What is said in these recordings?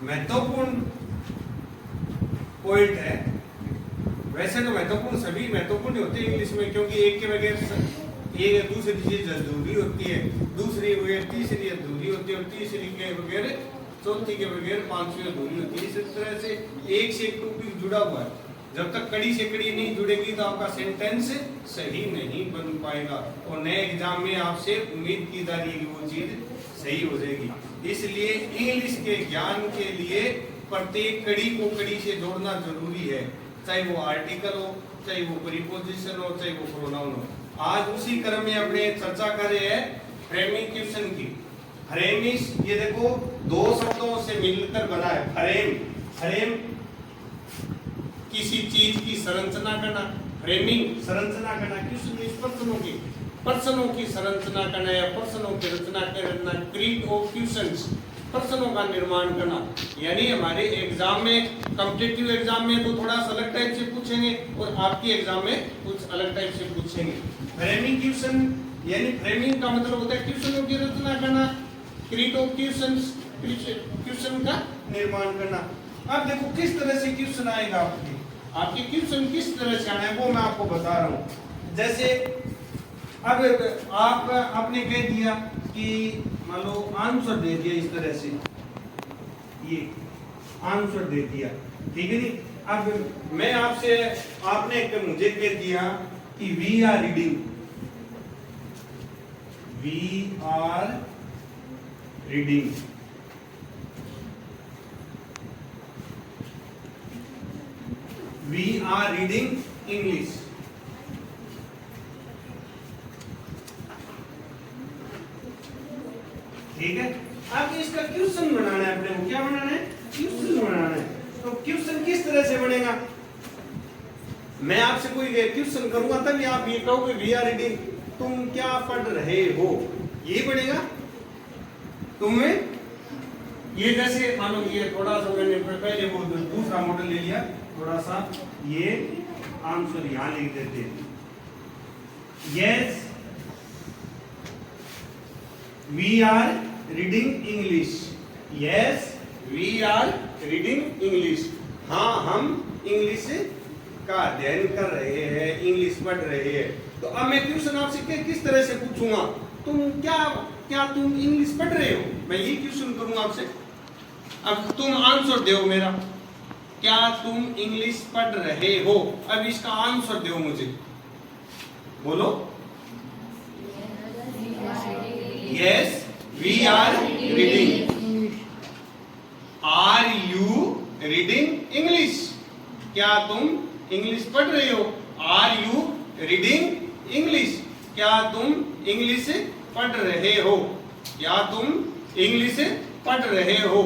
महत्वपूर्ण पॉइंट है। वैसे तो महत्वपूर्ण सभी महत्वपूर्ण होते हैं इंग्लिश में, क्योंकि एक के बगैर एक दूसरी चीज अधूरी होती है, दूसरी के बगैर तीसरी अधूरी होती है, और तीसरी के बगैर चौथी के बगैर पांचवी अधूरी होती है। इस तरह से एक से एक टॉपिक जुड़ा हुआ है। जब तक कड़ी से कड़ी नहीं जुड़ेगी तो आपका सेंटेंस सही नहीं बन पाएगा, और नए एग्जाम में आपसे उम्मीद की जा रही है कि वो चीज सही हो जाएगी। इसलिए इंग्लिश के ज्ञान के लिए प्रत्येक कड़ी को कड़ी से जोड़ना जरूरी है, चाहे वो आर्टिकल हो, चाहे वो प्रीपोजिशन हो, चाहे वो प्रोनाउन हो। आज उसी क्रम में अपने चर्चा कर रहे हैं फ्रेमिंग क्वेश्चन की। फ्रेमिश, ये देखो दो शब्दों से मिलकर बना है फ्रेम। फ्रेम किसी चीज की संरचना करना, फ्रेमिंग संरचना करना, क्वेश्चन पर्सनों की संरचना करना या पर्सनों की रचना करना, क्रिएट ऑफ क्वेश्चंस, पर्सनों का निर्माण करना। यानी हमारे एग्जाम में, कॉम्पिटिटिव एग्जाम में तो थोड़ा सा अलग टाइप से पूछेंगे, और आपके एग्जाम में कुछ अलग टाइप से पूछेंगे। फ्रेमिंग क्वेश्चन यानी फ्रेमिंग का मतलब होता है क्वेश्चनों की रचना करना, क्रिएट ऑफ क्वेश्चंस, क्वेश्चन का निर्माण करना। अब देखो किस तरह से क्वेश्चन आएगा आपके क्वेश्चन किस तरह से आना है वो मैं आपको बता रहा हूँ। जैसे अब आपने कह दिया कि मान लो आंसर दे दिया इस तरह से, ये आंसर दे दिया, ठीक है नी। अब मैं आपसे, आपने मुझे कह दिया कि we are reading, we are reading, we are reading English. ठीक है, अब इसका क्वेश्चन बनाना है अपने को। क्या बनाना है? क्वेश्चन बनाना है। तो क्वेश्चन किस तरह से बनेगा? मैं आपसे कोई क्वेश्चन करूंगा तभी आप ये कहोगे वी आर रीडिंग, तुम क्या पढ़ रहे हो, ये बनेगा तुम्हें। ये जैसे मानो ये थोड़ा सा मैंने पहले वो दूसरा मॉडल ले लिया, थोड़ा सा ये आंसर यहां लिख देते हैं। Yes we are reading English, yes we are reading English. हाँ, हम इंग्लिश का अध्ययन कर रहे हैं, इंग्लिश पढ़ रहे हैं। तो अब मैं क्वेश्चन आपसे किस तरह से पूछूंगा, तुम क्या तुम इंग्लिश पढ़ रहे हो, मैं ये क्वेश्चन करूंगा आपसे। अब तुम आंसर दो मेरा, क्या तुम इंग्लिश पढ़ रहे हो। अब इसका आंसर दो मुझे, बोलो। Yes we are reading. Are you reading English, क्या तुम इंग्लिश पढ़ रहे हो। आर यू रीडिंग इंग्लिश, क्या तुम इंग्लिश पढ़ रहे हो, क्या तुम इंग्लिश पढ़ रहे हो।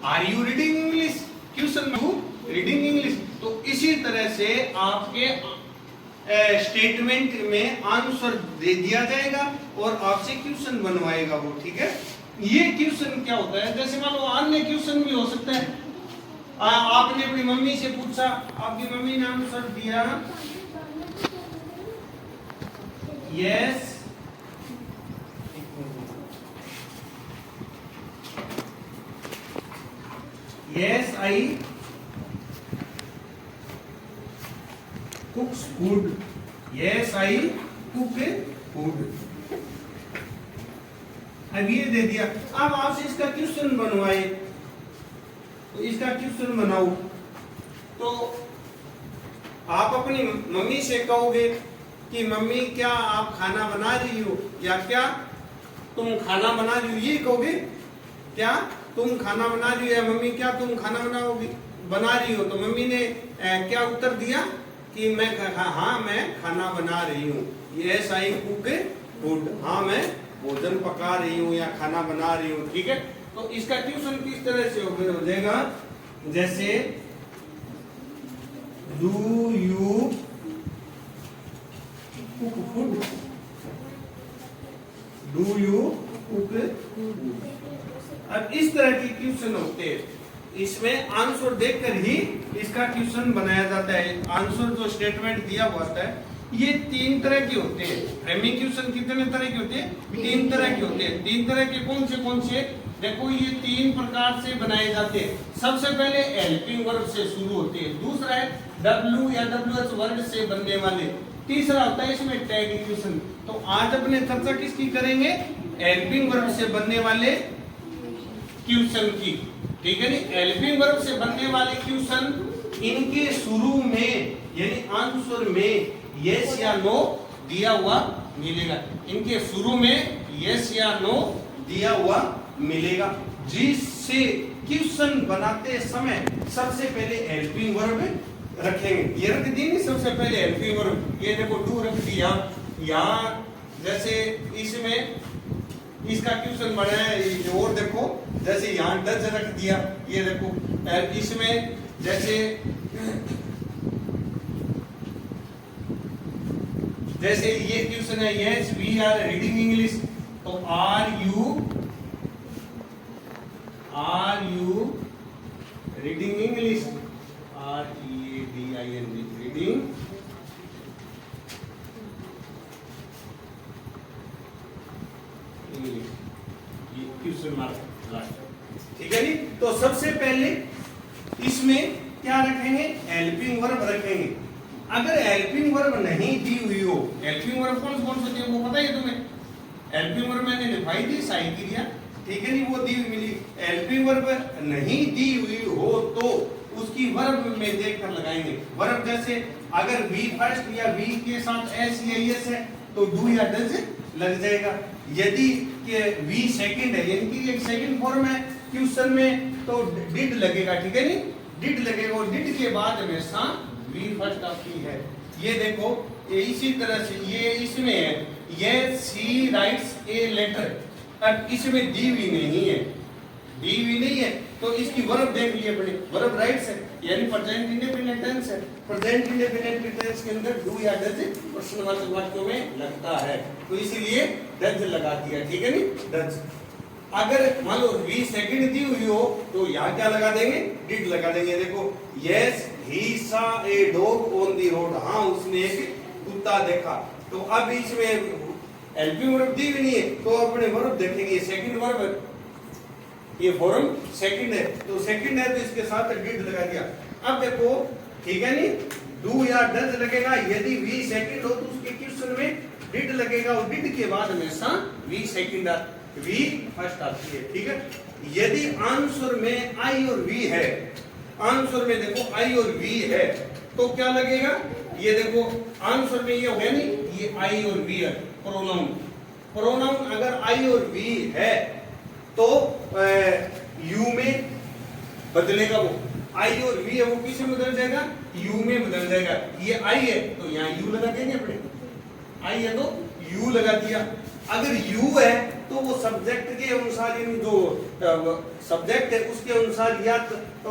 Are you reading English, question you reading English. तो इसी तरह से आपके स्टेटमेंट में आंसर दे दिया जाएगा और आपसे क्वेश्चन बनवाएगा वो, ठीक है। ये क्वेश्चन क्या होता है, जैसे मान लो अन्य क्वेश्चन भी हो सकता है। आपने अपनी मम्मी से पूछा, आपकी मम्मी ने आंसर दिया yes yes I कुक्स food, yes I cook food. अब ये दे दिया। अब आपसे इसका क्वेश्चन बनवाए, तो इसका क्वेश्चन बनाओ। तो आप अपनी मम्मी से कहोगे कि मम्मी क्या आप खाना बना रही हो, या क्या तुम खाना बना रही हो, ये कहोगे। क्या तुम खाना बना रही हो, या मम्मी क्या तुम खाना बना रही हो। तो मम्मी ने क्या उत्तर दिया कि हाँ मैं खाना बना रही हूँ। यस आई कुक फूड, हाँ मैं भोजन पका रही हूँ या खाना बना रही हूँ, ठीक है। तो इसका क्वेश्चन किस तरह से हो जाएगा, जैसे do you cook food, do you cook food. अब इस तरह के क्वेश्चन होते हैं, इसमें आंसर देखकर ही इसका क्वेश्चन बनाया जाता है। आंसर जो स्टेटमेंट दिया हुआ होता है, ये तीन तरह के होते हैं। फ्रेमिंग क्वेश्चन कितने तरह के होते हैं? तीन तरह के होते हैं। तीन तरह के कौन से देखो ये तीन प्रकार से बनाए जाते हैं। सबसे पहले हेल्पिंग वर्ब से शुरू होते हैं, दूसरा है डब्ल्यू या डब्ल्यूएच वर्ड से बनने वाले, तीसरा होता है इसमें टैग इक्वेशन। तो आज अपने चर्चा किसकी करेंगे? हेल्पिंग वर्ब से बनने वाले क्वेश्चन की, ठीक है नी। हेल्पिंग वर्ब से बनने वाले क्वेश्चन, इनके शुरू में यानी आंसर में यस या नो दिया हुआ मिलेगा। इनके शुरू में यस या नो दिया हुआ मिलेगा, जिससे क्वेश्चन बनाते समय सबसे पहले हेल्पिंग वर्ब रखेंगे। ये रख दी सबसे पहले हेल्पिंग वर्ब, ये देखो डू रख दिया यहाँ, जैसे इसमें इसका क्वेश्चन बना है। और देखो जैसे यहाँ डज रख दिया, ये देखो इसमें जैसे ये क्वेश्चन है, yes we are reading English, तो are you reading English, READING reading English, ये क्वेश्चन मार्क लास्ट, ठीक है नी। तो सबसे पहले इसमें क्या रखेंगे? हेल्पिंग वर्ब रखेंगे। अगर हेल्पिंग वर्ब नहीं दी हुई हो, हेल्पिंग वर्ब कौन कौन सी होती है वो पता है तुम्हें? हेल्पिंग वर्ब मैंने लिखाई थी सही क्रिया, ठीक है नी, वो दी हुई मिली। हेल्पिंग वर्ब नहीं दी हुई हो तो उसकी वर्ब में देखकर लगाएंगे। वर्ब जैसे अगर वी फर्स्ट या वी के साथ एस या एस है तो डू या डज लग जाएगा। यदि के वी सेकंड है यानी कि एक सेकंड फॉर्म है क्वेश्चन में तो डिड लगेगा, ठीक है नी, डिड लगेगा। और डिड के बाद हमेशा वी फर्स्ट आती है। ये देखो इसी तरह से ये इसमें है, ये सी राइट्स ए लेटर, अब इसमें दी हुई नहीं है, दी हुई नहीं है तो इसकी वर्ब देख लिए अपने, वर्ब राइट्स है यानी प्रेजेंट इंडेफिनिट टेंस है। प्रेजेंट इंडेफिनिट टेंस के अंदर डू या डज प्रश्नवाचक वाक्यों में लगता है, तो इसीलिए डज लगा दिया, ठीक है नी, डज। अगर मान लो वी सेकंड दी हुई हो तो यहाँ क्या लगा देंगे? डिड लगा देंगे। देखो यस ही सा ए डॉग ऑन द रोड, हाँ उसने एक कुत्ता देखा। तो अब इसमें हेल्पिंग वर्ब दी भी नहीं है तो अपने वर्ब देखेंगे, सेकंड वर्ब, ये फॉर्म सेकंड है तो सेकंड है तो इसके साथ डिड लगा दिया। अब देखो ठीक है नी, डू या डज लगेगा। यदि वी सेकंड हो तो उसके क्वेश्चन में डिड लगेगा और डिड के बाद हमेशा वी सेकंड वी फर्स्ट आती है, ठीक है। यदि आंसर में आई और वी है, आंसर में देखो आई और वी है तो क्या लगेगा? ये देखो आंसर में ये हो गया नहीं, ये आई और वी है, प्रोनाउन। प्रोनाउन अगर आई और वी है तो यू में बदलेगा, वो आई और वी है वो किस में बदल जाएगा? यू में बदल जाएगा। ये आई है तो यहाँ यू लगा देंगे अपने, आई है तो यू लगा दिया। अगर यू है तो वो सब्जेक्ट के अनुसार, यानी जो सब्जेक्ट है उसके अनुसार या तो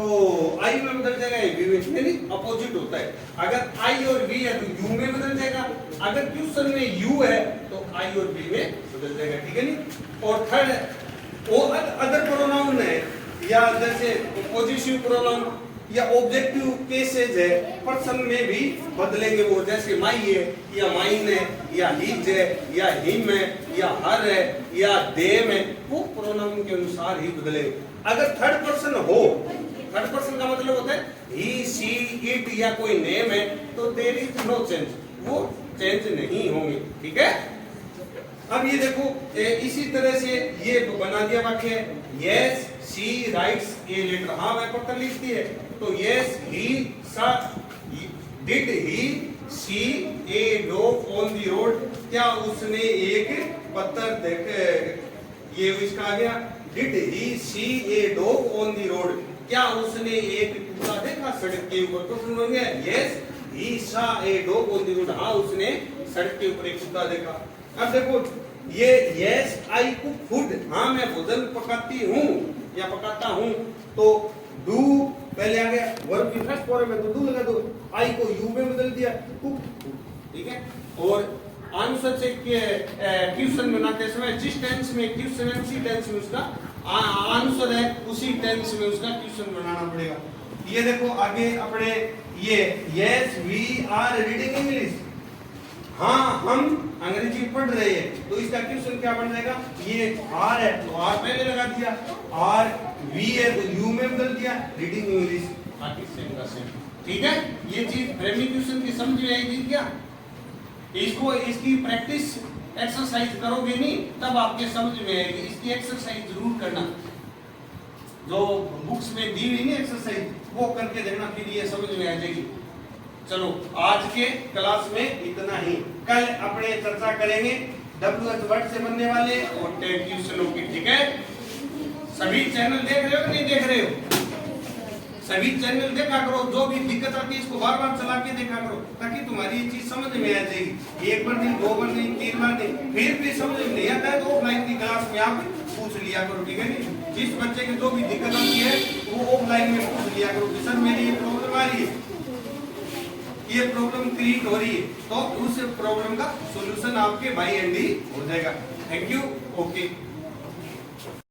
आई में बदल जाएगा या वी में, यानी अपोजिट होता है। अगर आई और वी है तो यू में बदल जाएगा, अगर क्वेश्चन में यू है तो आई और वी में बदल जाएगा, ठीक है नी। और थर्ड वो अदर प्रोनाउन है या जैसे पॉजिटिव प्रोनाउन या ऑब्जेक्टिव केसेज है, पर्सन में भी बदलेंगे वो, जैसे माई है या माइन है या हिज है या हिम है या हर है या देम है, वो प्रोनाउन के अनुसार ही बदलेंगे। अगर थर्ड पर्सन हो, थर्ड पर्सन का मतलब होता है ही सी इट या कोई नेम है तो देयर इज नो चेंज, वो चेंज नहीं होंगे, ठीक है। अब ये देखो इसी तरह से ये बना दिया वाक्य, yes she writes a letter, हाँ वह पत्र लिखती है तो yes he saw did he see a dog on the road, क्या उसने एक पत्र देख, ये इसका आ गया did he see a dog on the road, क्या उसने एक कुत्ता देखा सड़क के ऊपर, तो सुन गया यस ही सा ए डॉग ऑन द रोड, हाँ उसने सड़क के ऊपर एक कुत्ता देखा। अब देखो ये यस आई कुक फूड, हाँ मैं भोजन पकाती हूँ या पकाता हूँ, तो डू पहले आ गया, वर्ब की फर्स्ट फॉर्म में तो डू लगा दो, आई को यू में बदल दिया कुक, ठीक है। और आंसर से क्वेश्चन बनाते समय जिस टेंस में क्वेश्चन है उसी टेंस में उसका आंसर है, उसी टेंस में उसका क्वेश्चन बनाना पड़ेगा। ये देखो आगे अपने ये yes we are reading English, हाँ हम अंग्रेजी पढ़ रहे हैं, तो इसका क्वेश्चन क्या बन जाएगा, ये आर है तो आर पहले लगा दिया, आर वी है तो यू में बदल दिया, रीडिंग इंग्लिश बाकी सेम का सेम। ठीक है, ये चीज फ्रेमिंग क्वेश्चन की समझ में आएगी क्या? इसको इसकी प्रैक्टिस एक्सरसाइज करोगे नहीं तब आपके समझ में आएगी, इसकी एक्सरसाइज जरूर करना, जो बुक्स में दी हुई नहीं एक्सरसाइज वो करके देखना, फिर ये समझ में आ जाएगी। चलो आज के क्लास में इतना ही, कल अपने चर्चा करेंगे WH वर्ड से बनने वाले और 10 क्वेश्चनों की। ठीक है, सभी चैनल देख रहे हो कि नहीं देख रहे हो? सभी चैनल देखा करो, जो भी दिक्कत आती है इसको बार बार चला के देखा करो, ताकि तुम्हारी ये चीज समझ में आ जाएगी। एक बार नहीं, दो बार नहीं, तीन बार नहीं, फिर भी समझ में नहीं आता है तो ऑफलाइन की क्लास में आप पूछ लिया करो। ठीक है नहीं, जिस बच्चे की जो भी दिक्कत आती है वो ऑफलाइन में पूछ लिया करो कि सर मेरी ये प्रॉब्लम आ रही है, ये प्रॉब्लम क्रिएट हो रही है, तो उस प्रॉब्लम का सॉल्यूशन आपके बाई एंड ही हो जाएगा। Thank you, okay.